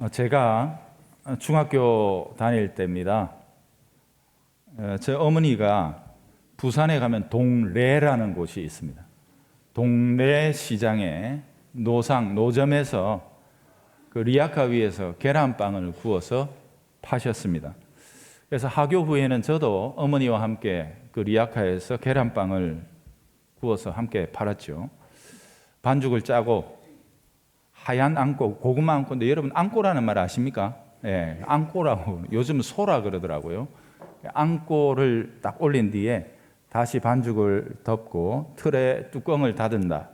제가 중학교 다닐 때입니다. 제 어머니가 부산에 가면 동래라는 곳이 있습니다. 동래 시장에 노점에서 그 리아카 위에서 계란빵을 구워서 파셨습니다. 그래서 하교 후에는 저도 어머니와 함께 그 리아카에서 계란빵을 구워서 함께 팔았죠. 반죽을 짜고 하얀 앙꼬, 고구마 앙꼬인데 여러분 앙꼬라는 말 아십니까? 예, 앙꼬라고 요즘 소라 그러더라고요. 앙꼬를 딱 올린 뒤에 다시 반죽을 덮고 틀에 뚜껑을 닫는다.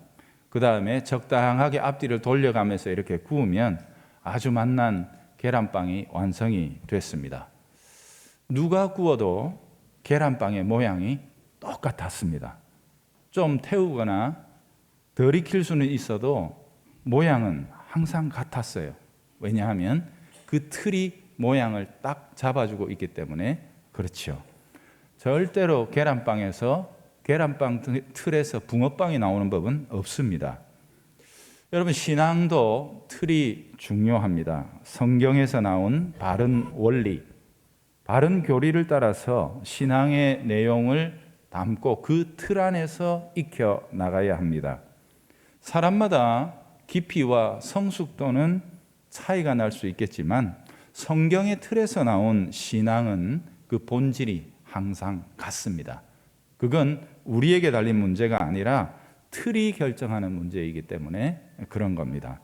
그 다음에 적당하게 앞뒤를 돌려가면서 이렇게 구우면 아주 맛난 계란빵이 완성이 됐습니다. 누가 구워도 계란빵의 모양이 똑같았습니다. 좀 태우거나 덜 익힐 수는 있어도 모양은 항상 같았어요. 왜냐하면 그 틀이 모양을 딱 잡아주고 있기 때문에 그렇죠. 절대로 계란빵에서 계란빵 틀에서 붕어빵이 나오는 법은 없습니다. 여러분, 신앙도 틀이 중요합니다. 성경에서 나온 바른 원리, 바른 교리를 따라서 신앙의 내용을 담고 그 틀 안에서 익혀 나가야 합니다. 사람마다 깊이와 성숙도는 차이가 날 수 있겠지만 성경의 틀에서 나온 신앙은 그 본질이 항상 같습니다. 그건 우리에게 달린 문제가 아니라 틀이 결정하는 문제이기 때문에 그런 겁니다.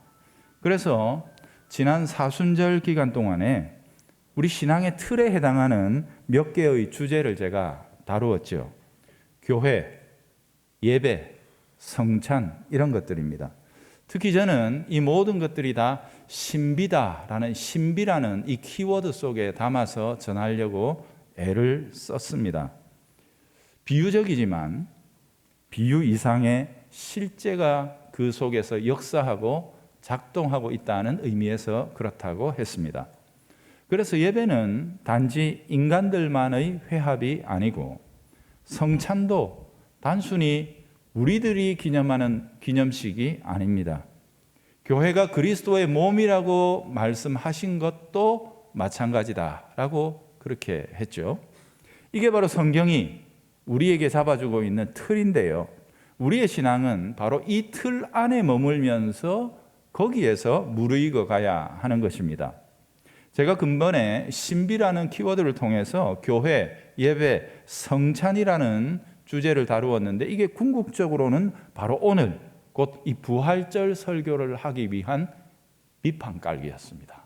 그래서 지난 사순절 기간 동안에 우리 신앙의 틀에 해당하는 몇 개의 주제를 제가 다루었죠. 교회, 예배, 성찬 이런 것들입니다. 특히 저는 이 모든 것들이 다 신비다라는 신비라는 이 키워드 속에 담아서 전하려고 애를 썼습니다. 비유적이지만 비유 이상의 실제가 그 속에서 역사하고 작동하고 있다는 의미에서 그렇다고 했습니다. 그래서 예배는 단지 인간들만의 회합이 아니고 성찬도 단순히 우리들이 기념하는 기념식이 아닙니다. 교회가 그리스도의 몸이라고 말씀하신 것도 마찬가지다라고 그렇게 했죠. 이게 바로 성경이 우리에게 잡아주고 있는 틀인데요. 우리의 신앙은 바로 이 틀 안에 머물면서 거기에서 무르익어 가야 하는 것입니다. 제가 근본에 신비라는 키워드를 통해서 교회, 예배, 성찬이라는 주제를 다루었는데 이게 궁극적으로는 바로 오늘 곧 이 부활절 설교를 하기 위한 밑판 깔기였습니다.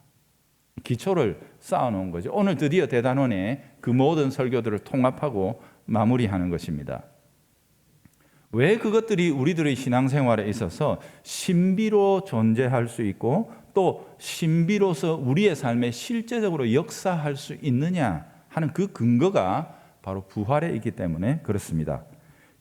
기초를 쌓아놓은 거죠. 오늘 드디어 대단원에 그 모든 설교들을 통합하고 마무리하는 것입니다. 왜 그것들이 우리들의 신앙생활에 있어서 신비로 존재할 수 있고 또 신비로서 우리의 삶에 실제적으로 역사할 수 있느냐 하는 그 근거가 바로 부활에 있기 때문에 그렇습니다.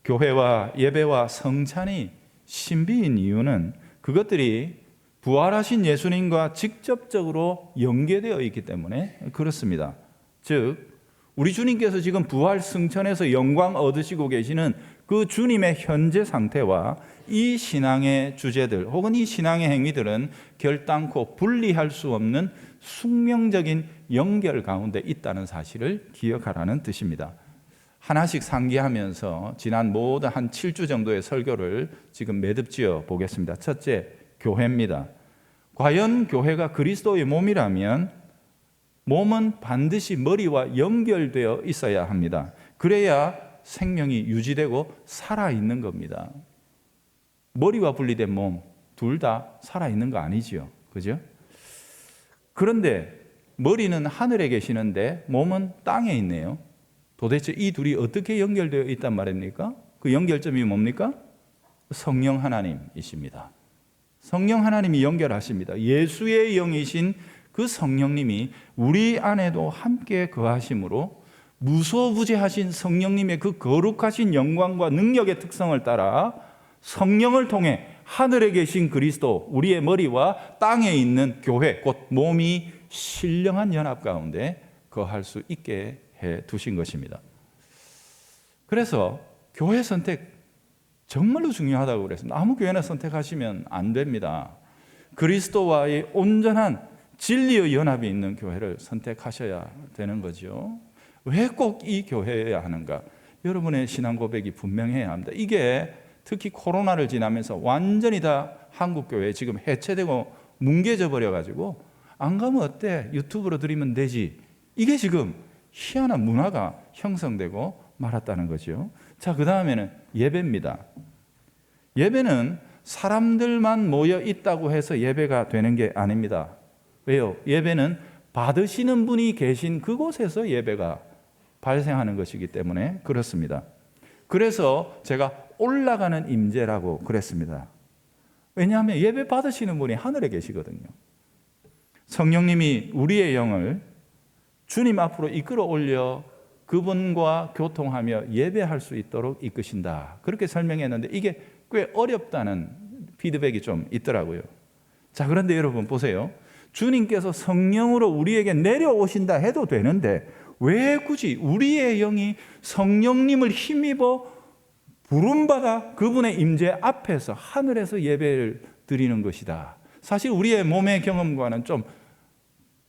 교회와 예배와 성찬이 신비인 이유는 그것들이 부활하신 예수님과 직접적으로 연계되어 있기 때문에 그렇습니다. 즉 우리 주님께서 지금 부활 승천에서 영광 얻으시고 계시는 그 주님의 현재 상태와 이 신앙의 주제들 혹은 이 신앙의 행위들은 결단코 분리할 수 없는 숙명적인 연결 가운데 있다는 사실을 기억하라는 뜻입니다. 하나씩 상기하면서 지난 모든 한 7주 정도의 설교를 지금 매듭지어 보겠습니다. 첫째, 교회입니다. 과연 교회가 그리스도의 몸이라면 몸은 반드시 머리와 연결되어 있어야 합니다. 그래야 생명이 유지되고 살아있는 겁니다. 머리와 분리된 몸, 둘 다 살아있는 거 아니지요. 그죠? 그런데 머리는 하늘에 계시는데 몸은 땅에 있네요. 도대체 이 둘이 어떻게 연결되어 있단 말입니까? 그 연결점이 뭡니까? 성령 하나님이십니다. 성령 하나님이 연결하십니다. 예수의 영이신 그 성령님이 우리 안에도 함께 거하심으로 무소부재하신 성령님의 그 거룩하신 영광과 능력의 특성을 따라 성령을 통해 하늘에 계신 그리스도, 우리의 머리와 땅에 있는 교회, 곧 몸이 신령한 연합 가운데 거할 수 있게 해 두신 것입니다. 그래서 교회 선택 정말로 중요하다고 그랬습니다. 아무 교회나 선택하시면 안 됩니다. 그리스도와의 온전한 진리의 연합이 있는 교회를 선택하셔야 되는 거죠. 왜 꼭 이 교회여야 하는가? 여러분의 신앙 고백이 분명해야 합니다. 이게 특히 코로나를 지나면서 완전히 다 한국 교회 지금 해체되고 뭉개져 버려가지고 안 가면 어때? 유튜브로 드리면 되지. 이게 지금 희한한 문화가 형성되고 말았다는 거죠. 자, 그 다음에는 예배입니다. 예배는 사람들만 모여 있다고 해서 예배가 되는 게 아닙니다. 왜요? 예배는 받으시는 분이 계신 그곳에서 예배가 발생하는 것이기 때문에 그렇습니다. 그래서 제가 올라가는 임재라고 그랬습니다. 왜냐하면 예배 받으시는 분이 하늘에 계시거든요. 성령님이 우리의 영을 주님 앞으로 이끌어 올려 그분과 교통하며 예배할 수 있도록 이끄신다. 그렇게 설명했는데 이게 꽤 어렵다는 피드백이 좀 있더라고요. 자, 그런데 여러분 보세요. 주님께서 성령으로 우리에게 내려오신다 해도 되는데 왜 굳이 우리의 영이 성령님을 힘입어 부름받아 그분의 임재 앞에서 하늘에서 예배를 드리는 것이다. 사실 우리의 몸의 경험과는 좀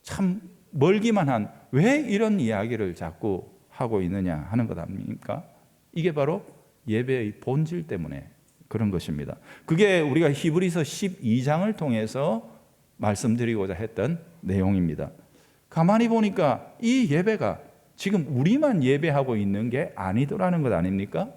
참 멀기만 한 왜 이런 이야기를 자꾸 하고 있느냐 하는 것 아닙니까? 이게 바로 예배의 본질 때문에 그런 것입니다. 그게 우리가 히브리서 12장을 통해서 말씀드리고자 했던 내용입니다. 가만히 보니까 이 예배가 지금 우리만 예배하고 있는 게 아니더라는 것 아닙니까?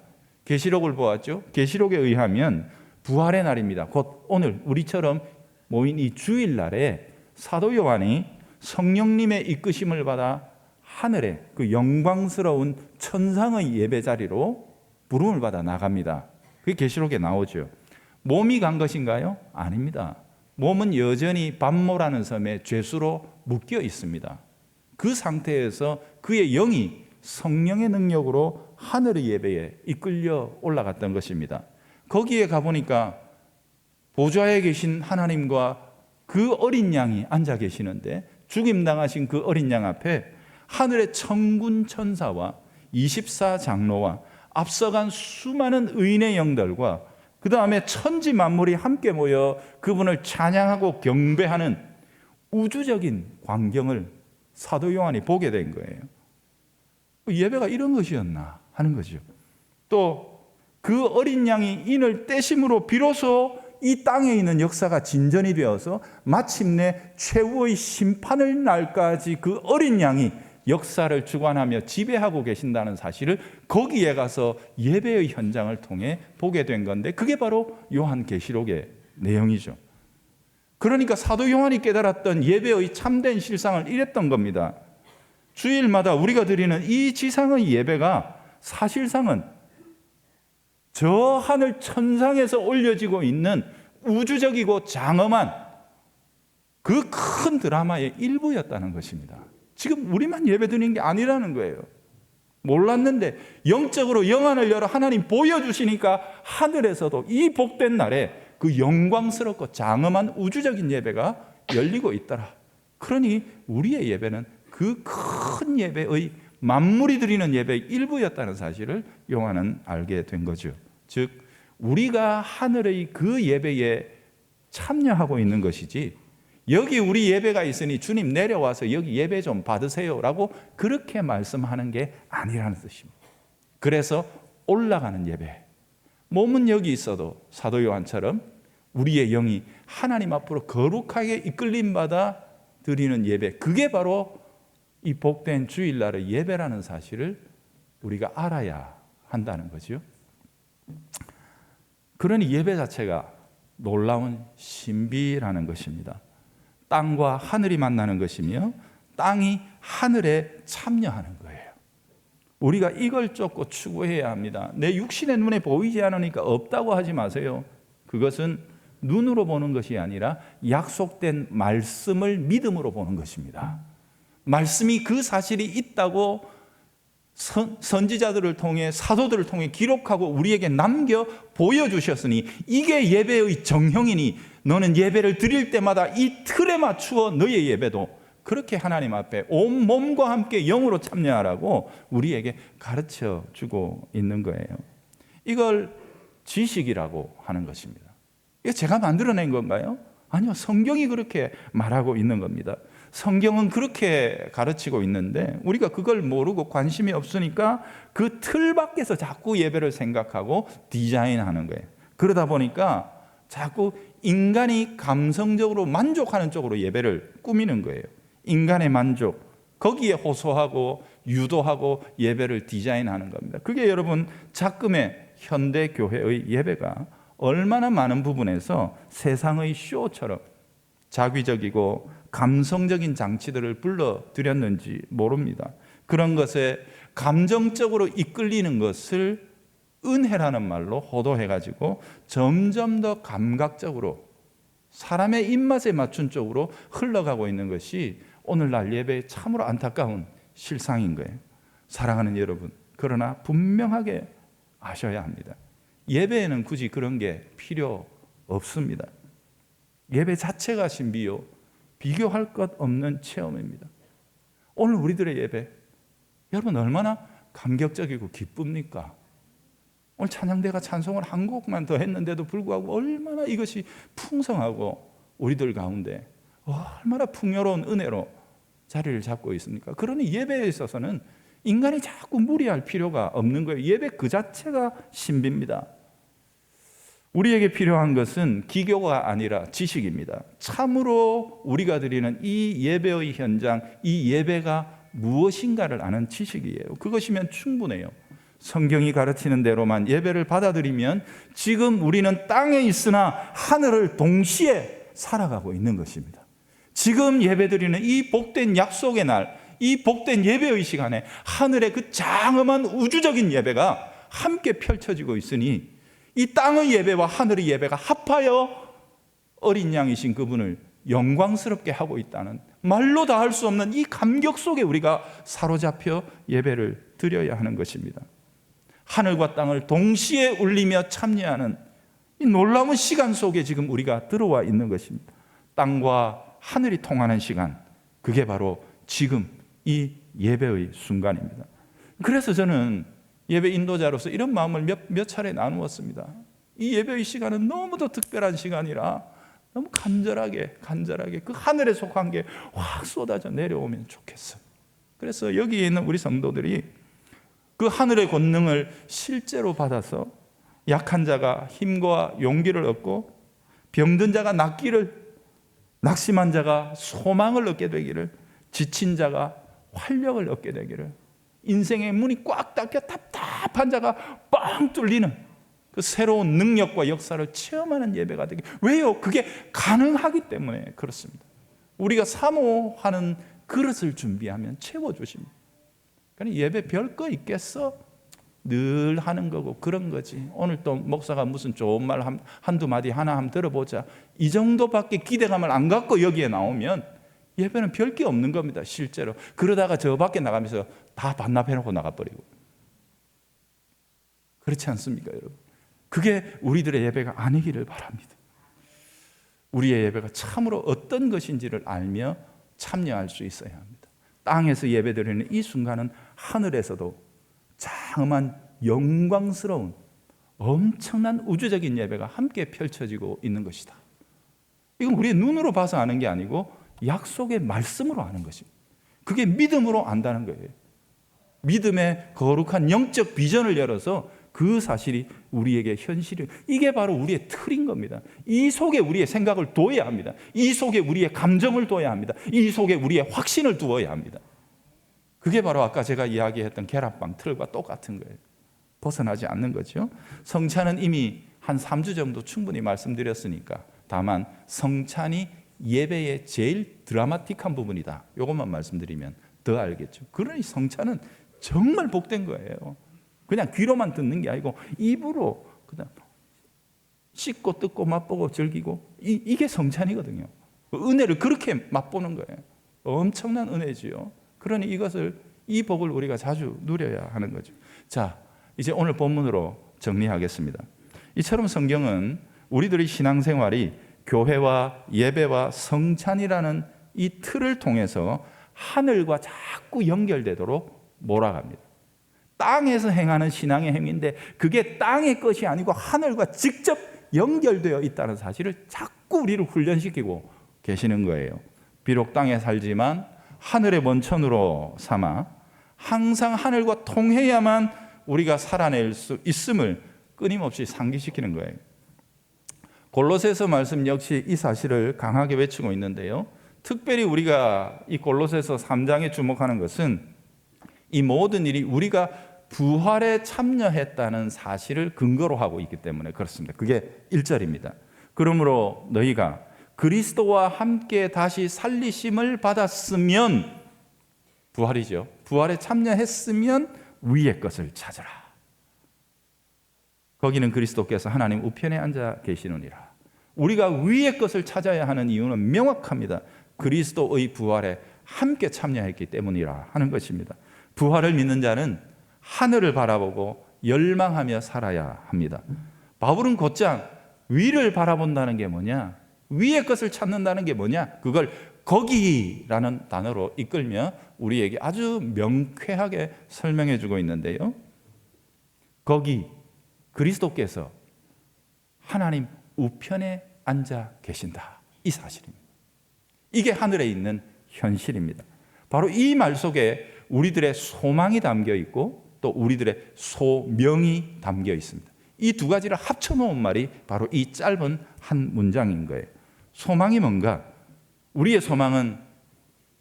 계시록을 보았죠. 계시록에 의하면 부활의 날입니다. 곧 오늘 우리처럼 모인 이 주일날에 사도 요한이 성령님의 이끄심을 받아 하늘에 그 영광스러운 천상의 예배 자리로 부름을 받아 나갑니다. 그게 계시록에 나오죠. 몸이 간 것인가요? 아닙니다. 몸은 여전히 밤모라는 섬에 죄수로 묶여 있습니다. 그 상태에서 그의 영이 성령의 능력으로 하늘의 예배에 이끌려 올라갔던 것입니다. 거기에 가보니까 보좌에 계신 하나님과 그 어린 양이 앉아 계시는데 죽임당하신 그 어린 양 앞에 하늘의 천군 천사와 24장로와 앞서간 수많은 의인의 영들과 그 다음에 천지 만물이 함께 모여 그분을 찬양하고 경배하는 우주적인 광경을 사도 요한이 보게 된 거예요. 예배가 이런 것이었나 하는 거죠. 또 그 어린 양이 인을 떼심으로 비로소 이 땅에 있는 역사가 진전이 되어서 마침내 최후의 심판의 날까지 그 어린 양이 역사를 주관하며 지배하고 계신다는 사실을 거기에 가서 예배의 현장을 통해 보게 된 건데 그게 바로 요한계시록의 내용이죠. 그러니까 사도 요한이 깨달았던 예배의 참된 실상을 이랬던 겁니다. 주일마다 우리가 드리는 이 지상의 예배가 사실상은 저 하늘 천상에서 올려지고 있는 우주적이고 장엄한 그 큰 드라마의 일부였다는 것입니다. 지금 우리만 예배드리는 게 아니라는 거예요. 몰랐는데 영적으로 영안을 열어 하나님 보여주시니까 하늘에서도 이 복된 날에 그 영광스럽고 장엄한 우주적인 예배가 열리고 있더라. 그러니 우리의 예배는 그 큰 예배의 만물이 드리는 예배의 일부였다는 사실을 요한은 알게 된 거죠. 즉 우리가 하늘의 그 예배에 참여하고 있는 것이지 여기 우리 예배가 있으니 주님 내려와서 여기 예배 좀 받으세요라고 그렇게 말씀하는 게 아니라는 뜻입니다. 그래서 올라가는 예배, 몸은 여기 있어도 사도 요한처럼 우리의 영이 하나님 앞으로 거룩하게 이끌림받아 드리는 예배, 그게 바로 이 복된 주일날의 예배라는 사실을 우리가 알아야 한다는 거죠. 그러니 예배 자체가 놀라운 신비라는 것입니다. 땅과 하늘이 만나는 것이며 땅이 하늘에 참여하는 거예요. 우리가 이걸 쫓고 추구해야 합니다. 내 육신의 눈에 보이지 않으니까 없다고 하지 마세요. 그것은 눈으로 보는 것이 아니라 약속된 말씀을 믿음으로 보는 것입니다. 말씀이 그 사실이 있다고 선지자들을 통해 사도들을 통해 기록하고 우리에게 남겨 보여주셨으니 이게 예배의 정형이니 너는 예배를 드릴 때마다 이 틀에 맞추어 너의 예배도 그렇게 하나님 앞에 온 몸과 함께 영으로 참여하라고 우리에게 가르쳐 주고 있는 거예요. 이걸 지식이라고 하는 것입니다. 이거 제가 만들어낸 건가요? 아니요, 성경이 그렇게 말하고 있는 겁니다. 성경은 그렇게 가르치고 있는데 우리가 그걸 모르고 관심이 없으니까 그 틀 밖에서 자꾸 예배를 생각하고 디자인하는 거예요. 그러다 보니까 자꾸 인간이 감성적으로 만족하는 쪽으로 예배를 꾸미는 거예요. 인간의 만족, 거기에 호소하고 유도하고 예배를 디자인하는 겁니다. 그게 여러분 작금의 현대 교회의 예배가 얼마나 많은 부분에서 세상의 쇼처럼 자기적이고 감성적인 장치들을 불러들였는지 모릅니다. 그런 것에 감정적으로 이끌리는 것을 은혜라는 말로 호도해가지고 점점 더 감각적으로 사람의 입맛에 맞춘 쪽으로 흘러가고 있는 것이 오늘날 예배의 참으로 안타까운 실상인 거예요. 사랑하는 여러분, 그러나 분명하게 아셔야 합니다. 예배에는 굳이 그런 게 필요 없습니다. 예배 자체가 신비요, 비교할 것 없는 체험입니다. 오늘 우리들의 예배, 여러분 얼마나 감격적이고 기쁩니까? 오늘 찬양대가 찬송을 한 곡만 더 했는데도 불구하고 얼마나 이것이 풍성하고 우리들 가운데 얼마나 풍요로운 은혜로 자리를 잡고 있습니까? 그러니 예배에 있어서는 인간이 자꾸 무리할 필요가 없는 거예요. 예배 그 자체가 신비입니다. 우리에게 필요한 것은 기교가 아니라 지식입니다. 참으로 우리가 드리는 이 예배의 현장, 이 예배가 무엇인가를 아는 지식이에요. 그것이면 충분해요. 성경이 가르치는 대로만 예배를 받아들이면 지금 우리는 땅에 있으나 하늘을 동시에 살아가고 있는 것입니다. 지금 예배드리는 이 복된 약속의 날, 이 복된 예배의 시간에 하늘의 그 장엄한 우주적인 예배가 함께 펼쳐지고 있으니 이 땅의 예배와 하늘의 예배가 합하여 어린 양이신 그분을 영광스럽게 하고 있다는, 말로 다 할 수 없는 이 감격 속에 우리가 사로잡혀 예배를 드려야 하는 것입니다. 하늘과 땅을 동시에 울리며 참여하는 이 놀라운 시간 속에 지금 우리가 들어와 있는 것입니다. 땅과 하늘이 통하는 시간, 그게 바로 지금 이 예배의 순간입니다. 그래서 저는 예배 인도자로서 이런 마음을 몇 차례 나누었습니다. 이 예배의 시간은 너무도 특별한 시간이라 너무 간절하게 그 하늘에 속한 게 확 쏟아져 내려오면 좋겠어요. 그래서 여기에 있는 우리 성도들이 그 하늘의 권능을 실제로 받아서 약한 자가 힘과 용기를 얻고 병든 자가 낫기를, 낙심한 자가 소망을 얻게 되기를, 지친 자가 활력을 얻게 되기를, 인생의 문이 꽉 닫혀 답답한 자가 뻥 뚫리는 그 새로운 능력과 역사를 체험하는 예배가 되기. 왜요? 그게 가능하기 때문에 그렇습니다. 우리가 사모하는 그릇을 준비하면 채워주십니다. 그러니까 예배 별거 있겠어? 늘 하는 거고 그런 거지. 오늘 또 목사가 무슨 좋은 말 한두 마디 하나 한번 들어보자, 이 정도밖에 기대감을 안 갖고 여기에 나오면 예배는 별게 없는 겁니다. 실제로. 그러다가 저 밖에 나가면서 다 반납해놓고 나가버리고. 그렇지 않습니까, 여러분? 그게 우리들의 예배가 아니기를 바랍니다. 우리의 예배가 참으로 어떤 것인지를 알며 참여할 수 있어야 합니다. 땅에서 예배드리는 이 순간은 하늘에서도 장엄한 영광스러운 엄청난 우주적인 예배가 함께 펼쳐지고 있는 것이다. 이건 우리의 눈으로 봐서 아는 게 아니고 약속의 말씀으로 아는 것입니다. 그게 믿음으로 안다는 거예요. 믿음의 거룩한 영적 비전을 열어서 그 사실이 우리에게 현실이, 이게 바로 우리의 틀인 겁니다. 이 속에 우리의 생각을 둬야 합니다. 이 속에 우리의 감정을 둬야 합니다. 이 속에 우리의 확신을 두어야 합니다. 그게 바로 아까 제가 이야기했던 계란빵 틀과 똑같은 거예요. 벗어나지 않는 거죠. 성찬은 이미 한 3주 정도 충분히 말씀드렸으니까, 다만 성찬이 예배의 제일 드라마틱한 부분이다, 이것만 말씀드리면 더 알겠죠. 그러니 성찬은 정말 복된 거예요. 그냥 귀로만 듣는 게 아니고 입으로 그냥 씹고 뜯고 맛보고 즐기고, 이게 성찬이거든요. 은혜를 그렇게 맛보는 거예요. 엄청난 은혜지요. 그러니 이 복을 우리가 자주 누려야 하는 거죠. 자, 이제 오늘 본문으로 정리하겠습니다. 이처럼 성경은 우리들의 신앙생활이 교회와 예배와 성찬이라는 이 틀을 통해서 하늘과 자꾸 연결되도록 몰아갑니다. 땅에서 행하는 신앙의 행위인데 그게 땅의 것이 아니고 하늘과 직접 연결되어 있다는 사실을 자꾸 자꾸 우리를 훈련시키고 계시는 거예요. 비록 땅에 살지만 하늘의 원천으로 삼아 항상 하늘과 통해야만 우리가 살아낼 수 있음을 끊임없이 상기시키는 거예요. 골로새서 말씀 역시 이 사실을 강하게 외치고 있는데요. 특별히 우리가 이 골로새서 3장에 주목하는 것은 이 모든 일이 우리가 부활에 참여했다는 사실을 근거로 하고 있기 때문에 그렇습니다. 그게 1절입니다. 그러므로 너희가 그리스도와 함께 다시 살리심을 받았으면, 부활이죠. 부활에 참여했으면 위의 것을 찾으라. 거기는 그리스도께서 하나님 우편에 앉아 계시느니라. 우리가 위의 것을 찾아야 하는 이유는 명확합니다. 그리스도의 부활에 함께 참여했기 때문이라 하는 것입니다. 부활을 믿는 자는 하늘을 바라보고 열망하며 살아야 합니다. 바울은 곧장 위를 바라본다는 게 뭐냐, 위의 것을 찾는다는 게 뭐냐, 그걸 거기라는 단어로 이끌며 우리에게 아주 명쾌하게 설명해 주고 있는데요. 거기, 그리스도께서 하나님 우편에 앉아 계신다, 이 사실입니다. 이게 하늘에 있는 현실입니다. 바로 이 말 속에 우리들의 소망이 담겨 있고 또 우리들의 소명이 담겨 있습니다. 이 두 가지를 합쳐놓은 말이 바로 이 짧은 한 문장인 거예요. 소망이 뭔가? 우리의 소망은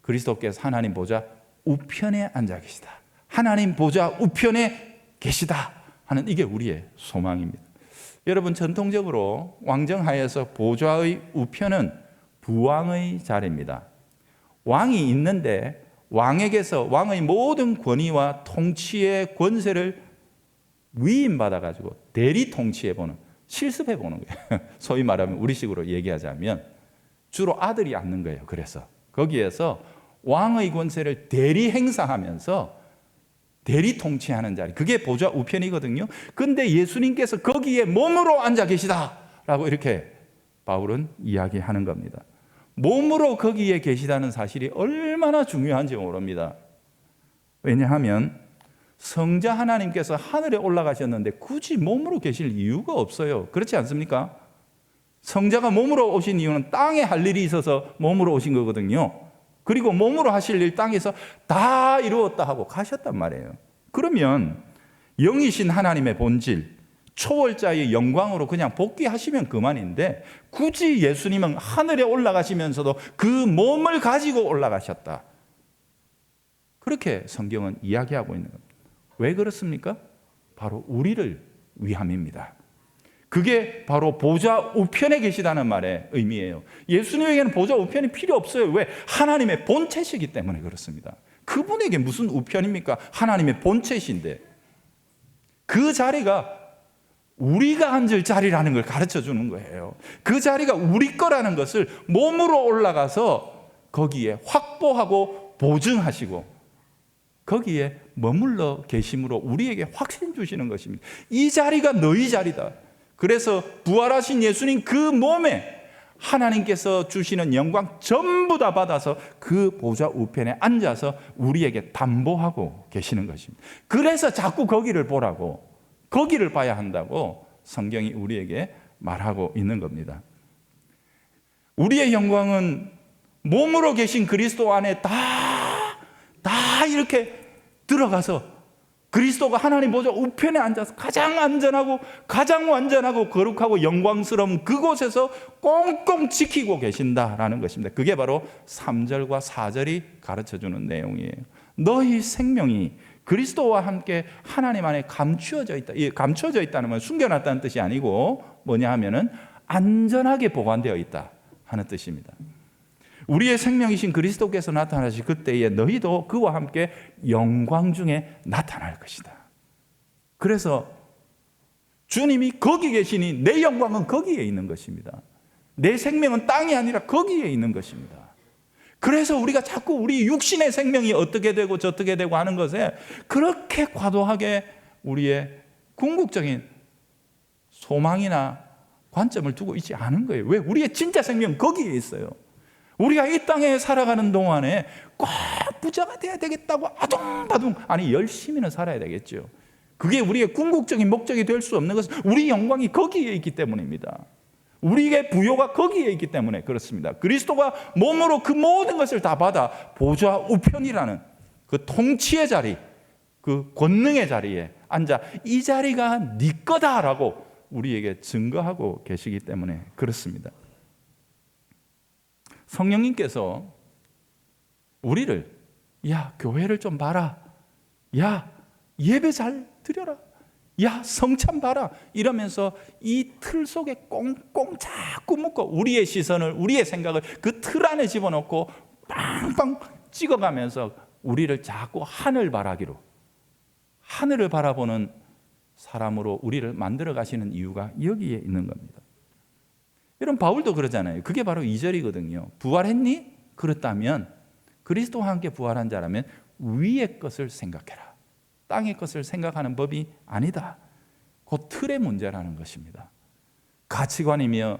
그리스도께서 하나님 보좌 우편에 앉아 계시다, 하나님 보좌 우편에 계시다 하는, 이게 우리의 소망입니다. 여러분, 전통적으로 왕정하에서 보좌의 우편은 부왕의 자리입니다. 왕이 있는데 왕에게서 왕의 모든 권위와 통치의 권세를 위임받아가지고 대리 통치해보는, 실습해보는 거예요. 소위 말하면 우리식으로 얘기하자면 주로 아들이 앉는 거예요. 그래서 거기에서 왕의 권세를 대리 행사하면서 대리 통치하는 자리, 그게 보좌 우편이거든요. 근데 예수님께서 거기에 몸으로 앉아 계시다라고 이렇게 바울은 이야기하는 겁니다. 몸으로 거기에 계시다는 사실이 얼마나 중요한지 모릅니다. 왜냐하면 성자 하나님께서 하늘에 올라가셨는데 굳이 몸으로 계실 이유가 없어요. 그렇지 않습니까? 성자가 몸으로 오신 이유는 땅에 할 일이 있어서 몸으로 오신 거거든요. 그리고 몸으로 하실 일 땅에서 다 이루었다 하고 가셨단 말이에요. 그러면 영이신 하나님의 본질, 초월자의 영광으로 그냥 복귀하시면 그만인데 굳이 예수님은 하늘에 올라가시면서도 그 몸을 가지고 올라가셨다, 그렇게 성경은 이야기하고 있는 겁니다. 왜 그렇습니까? 바로 우리를 위함입니다. 그게 바로 보좌 우편에 계시다는 말의 의미예요. 예수님에게는 보좌 우편이 필요 없어요. 왜? 하나님의 본체시기 때문에 그렇습니다. 그분에게 무슨 우편입니까? 하나님의 본체신데. 그 자리가 우리가 앉을 자리라는 걸 가르쳐 주는 거예요. 그 자리가 우리 거라는 것을 몸으로 올라가서 거기에 확보하고 보증하시고 거기에 머물러 계심으로 우리에게 확신 주시는 것입니다. 이 자리가 너희 자리다. 그래서 부활하신 예수님 그 몸에 하나님께서 주시는 영광 전부 다 받아서 그 보좌 우편에 앉아서 우리에게 담보하고 계시는 것입니다. 그래서 자꾸 거기를 보라고, 거기를 봐야 한다고 성경이 우리에게 말하고 있는 겁니다. 우리의 영광은 몸으로 계신 그리스도 안에 다 이렇게 들어가서 그리스도가 하나님 보좌 우편에 앉아서 가장 안전하고 가장 완전하고 거룩하고 영광스러운 그곳에서 꽁꽁 지키고 계신다라는 것입니다. 그게 바로 3절과 4절이 가르쳐주는 내용이에요. 너희 생명이 그리스도와 함께 하나님 안에 감추어져 있다. 감추어져 있다는 건 숨겨놨다는 뜻이 아니고 뭐냐 하면은 안전하게 보관되어 있다 하는 뜻입니다. 우리의 생명이신 그리스도께서 나타나실 그때에 너희도 그와 함께 영광 중에 나타날 것이다. 그래서 주님이 거기 계시니 내 영광은 거기에 있는 것입니다. 내 생명은 땅이 아니라 거기에 있는 것입니다. 그래서 우리가 자꾸 우리 육신의 생명이 어떻게 되고 저떻게 되고 하는 것에 그렇게 과도하게 우리의 궁극적인 소망이나 관점을 두고 있지 않은 거예요. 왜? 우리의 진짜 생명은 거기에 있어요. 우리가 이 땅에 살아가는 동안에 꼭 부자가 돼야 되겠다고 아둥바둥, 아니 열심히는 살아야 되겠죠. 그게 우리의 궁극적인 목적이 될 수 없는 것은 우리 영광이 거기에 있기 때문입니다. 우리의 부요가 거기에 있기 때문에 그렇습니다. 그리스도가 몸으로 그 모든 것을 다 받아 보좌 우편이라는 그 통치의 자리, 그 권능의 자리에 앉아 이 자리가 네 거다라고 우리에게 증거하고 계시기 때문에 그렇습니다. 성령님께서 우리를 야 교회를 좀 봐라, 야 예배 잘 드려라, 야 성찬 봐라 이러면서 이 틀 속에 꽁꽁 자꾸 묶어 우리의 시선을, 우리의 생각을 그 틀 안에 집어넣고 빵빵 찍어가면서 우리를 자꾸 하늘을 바라보는 사람으로 우리를 만들어 가시는 이유가 여기에 있는 겁니다. 여러분 바울도 그러잖아요. 그게 바로 2절이거든요. 부활했니? 그렇다면 그리스도와 함께 부활한 자라면 위의 것을 생각해라. 땅의 것을 생각하는 법이 아니다. 그 틀의 문제라는 것입니다. 가치관이며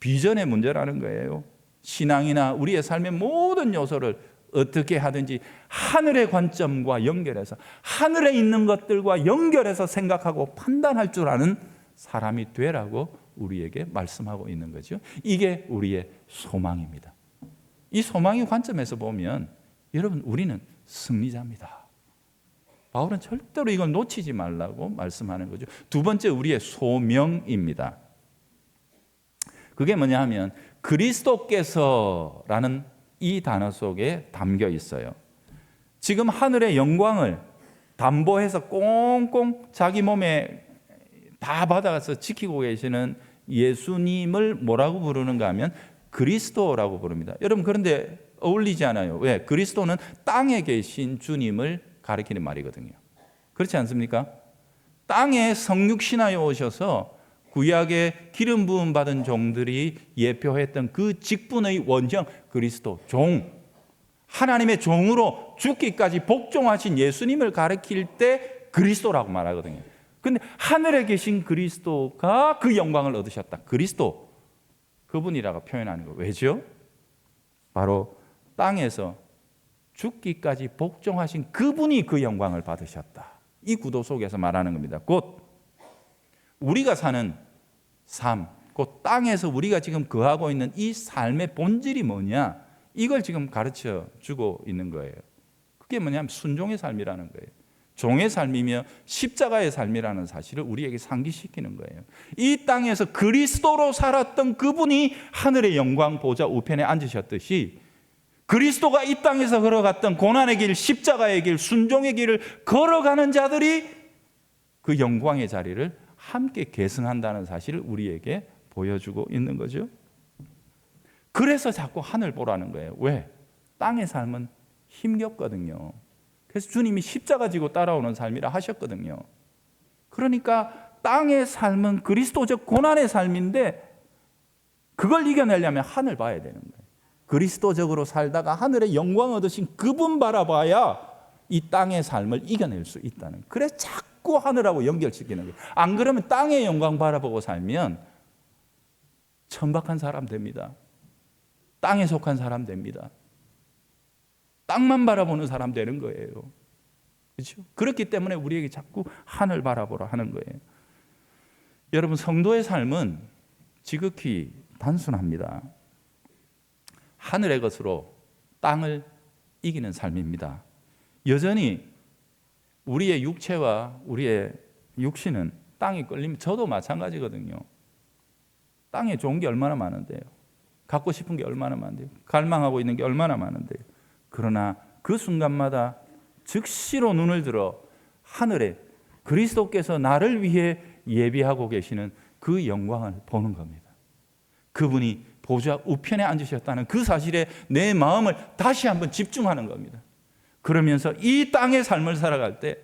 비전의 문제라는 거예요. 신앙이나 우리의 삶의 모든 요소를 어떻게 하든지 하늘의 관점과 연결해서 하늘에 있는 것들과 연결해서 생각하고 판단할 줄 아는 사람이 되라고 우리에게 말씀하고 있는 거죠. 이게 우리의 소망입니다. 이 소망의 관점에서 보면 여러분 우리는 승리자입니다. 바울은 절대로 이걸 놓치지 말라고 말씀하는 거죠. 두 번째 우리의 소명입니다. 그게 뭐냐 하면 그리스도께서라는 이 단어 속에 담겨 있어요. 지금 하늘의 영광을 담보해서 꽁꽁 자기 몸에 다 받아서 지키고 계시는 예수님을 뭐라고 부르는가 하면 그리스도라고 부릅니다. 여러분 그런데 어울리지 않아요. 왜? 그리스도는 땅에 계신 주님을 가리키는 말이거든요. 그렇지 않습니까? 땅에 성육신하여 오셔서 구약의 기름 부음 받은 종들이 예표했던 그 직분의 원형 그리스도, 종, 하나님의 종으로 죽기까지 복종하신 예수님을 가리킬 때 그리스도라고 말하거든요. 근데 하늘에 계신 그리스도가 그 영광을 얻으셨다. 그리스도, 그분이라고 표현하는 거 왜죠? 바로 땅에서 죽기까지 복종하신 그분이 그 영광을 받으셨다. 이 구도 속에서 말하는 겁니다. 곧 우리가 사는 삶, 곧 땅에서 우리가 지금 거하고 있는 이 삶의 본질이 뭐냐, 이걸 지금 가르쳐 주고 있는 거예요. 그게 뭐냐면 순종의 삶이라는 거예요. 종의 삶이며 십자가의 삶이라는 사실을 우리에게 상기시키는 거예요. 이 땅에서 그리스도로 살았던 그분이 하늘의 영광 보좌 우편에 앉으셨듯이 그리스도가 이 땅에서 걸어갔던 고난의 길, 십자가의 길, 순종의 길을 걸어가는 자들이 그 영광의 자리를 함께 계승한다는 사실을 우리에게 보여주고 있는 거죠. 그래서 자꾸 하늘 보라는 거예요. 왜? 땅의 삶은 힘겹거든요. 그래서 주님이 십자가 지고 따라오는 삶이라 하셨거든요. 그러니까 땅의 삶은 그리스도적 고난의 삶인데 그걸 이겨내려면 하늘 봐야 되는 거예요. 그리스도적으로 살다가 하늘의 영광 얻으신 그분 바라봐야 이 땅의 삶을 이겨낼 수 있다는. 그래서 자꾸 하늘하고 연결시키는 거예요. 안 그러면 땅의 영광 바라보고 살면 천박한 사람 됩니다. 땅에 속한 사람 됩니다. 땅만 바라보는 사람 되는 거예요. 그렇죠? 그렇기 때문에 우리에게 자꾸 하늘 바라보라 하는 거예요. 여러분 성도의 삶은 지극히 단순합니다. 하늘의 것으로 땅을 이기는 삶입니다. 여전히 우리의 육체와 우리의 육신은 땅에 끌리면 저도 마찬가지거든요. 땅에 좋은 게 얼마나 많은데요. 갖고 싶은 게 얼마나 많은데요. 갈망하고 있는 게 얼마나 많은데요. 그러나 그 순간마다 즉시로 눈을 들어 하늘에 그리스도께서 나를 위해 예비하고 계시는 그 영광을 보는 겁니다. 그분이 보좌 우편에 앉으셨다는 그 사실에 내 마음을 다시 한번 집중하는 겁니다. 그러면서 이 땅의 삶을 살아갈 때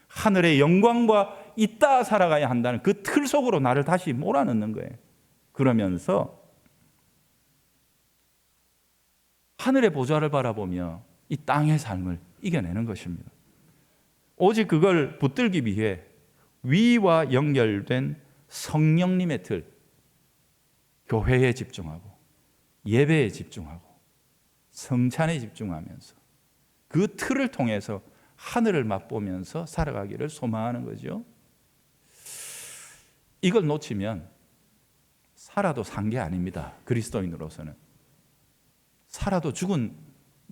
하늘의 영광과 있다 살아가야 한다는 그 틀 속으로 나를 다시 몰아넣는 거예요. 그러면서 하늘의 보좌를 바라보며 이 땅의 삶을 이겨내는 것입니다. 오직 그걸 붙들기 위해 위와 연결된 성령님의 틀, 교회에 집중하고 예배에 집중하고 성찬에 집중하면서 그 틀을 통해서 하늘을 맛보면서 살아가기를 소망하는 거죠. 이걸 놓치면 살아도 산 게 아닙니다. 그리스도인으로서는 살아도 죽은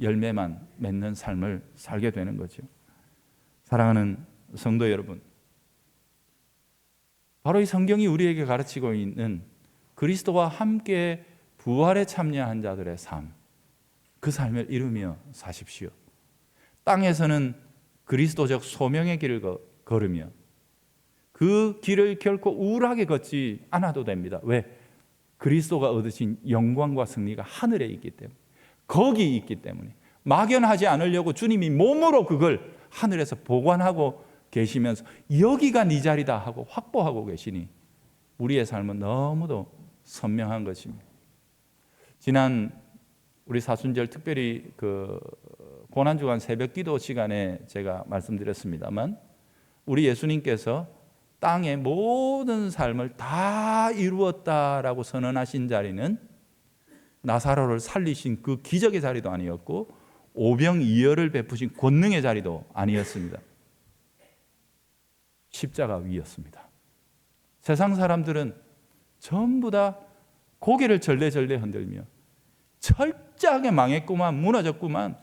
열매만 맺는 삶을 살게 되는 거죠. 사랑하는 성도 여러분, 바로 이 성경이 우리에게 가르치고 있는 그리스도와 함께 부활에 참여한 자들의 삶, 그 삶을 이루며 사십시오. 땅에서는 그리스도적 소명의 길을 걸으며 그 길을 결코 우울하게 걷지 않아도 됩니다. 왜? 그리스도가 얻으신 영광과 승리가 하늘에 있기 때문에, 거기 있기 때문에 막연하지 않으려고 주님이 몸으로 그걸 하늘에서 보관하고 계시면서 여기가 네 자리다 하고 확보하고 계시니 우리의 삶은 너무도 선명한 것입니다. 지난 우리 사순절 특별히 그 고난주간 새벽기도 시간에 제가 말씀드렸습니다만, 우리 예수님께서 땅의 모든 삶을 다 이루었다라고 선언하신 자리는 나사로를 살리신 그 기적의 자리도 아니었고 오병이어를 베푸신 권능의 자리도 아니었습니다. 십자가 위였습니다. 세상 사람들은 전부 다 고개를 절레절레 흔들며 철저하게 망했구만, 무너졌구만,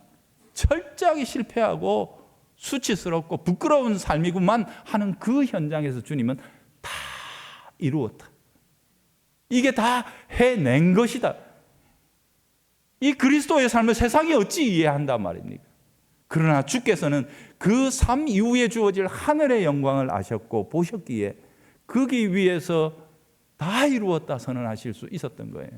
철저하게 실패하고 수치스럽고 부끄러운 삶이구만 하는 그 현장에서 주님은 다 이루었다, 이게 다 해낸 것이다, 이 그리스도의 삶을 세상이 어찌 이해한단 말입니까? 그러나 주께서는 그 삶 이후에 주어질 하늘의 영광을 아셨고 보셨기에 거기 위해서 다 이루었다 선언하실 수 있었던 거예요.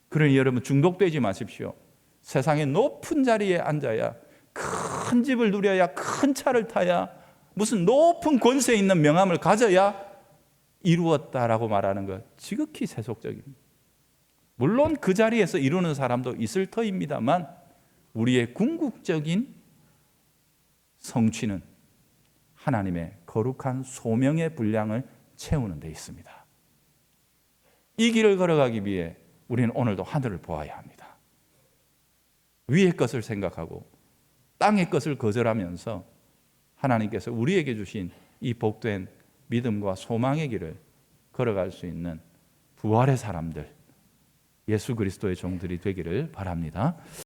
그러니 여러분, 중독되지 마십시오. 세상의 높은 자리에 앉아야, 큰 집을 누려야, 큰 차를 타야, 무슨 높은 권세 있는 명함을 가져야 이루었다라고 말하는 것 지극히 세속적입니다. 물론 그 자리에서 이루는 사람도 있을 터입니다만 우리의 궁극적인 성취는 하나님의 거룩한 소명의 분량을 채우는 데 있습니다. 이 길을 걸어가기 위해 우리는 오늘도 하늘을 보아야 합니다. 위의 것을 생각하고 땅의 것을 거절하면서 하나님께서 우리에게 주신 이 복된 믿음과 소망의 길을 걸어갈 수 있는 부활의 사람들, 예수 그리스도의 종들이 되기를 바랍니다.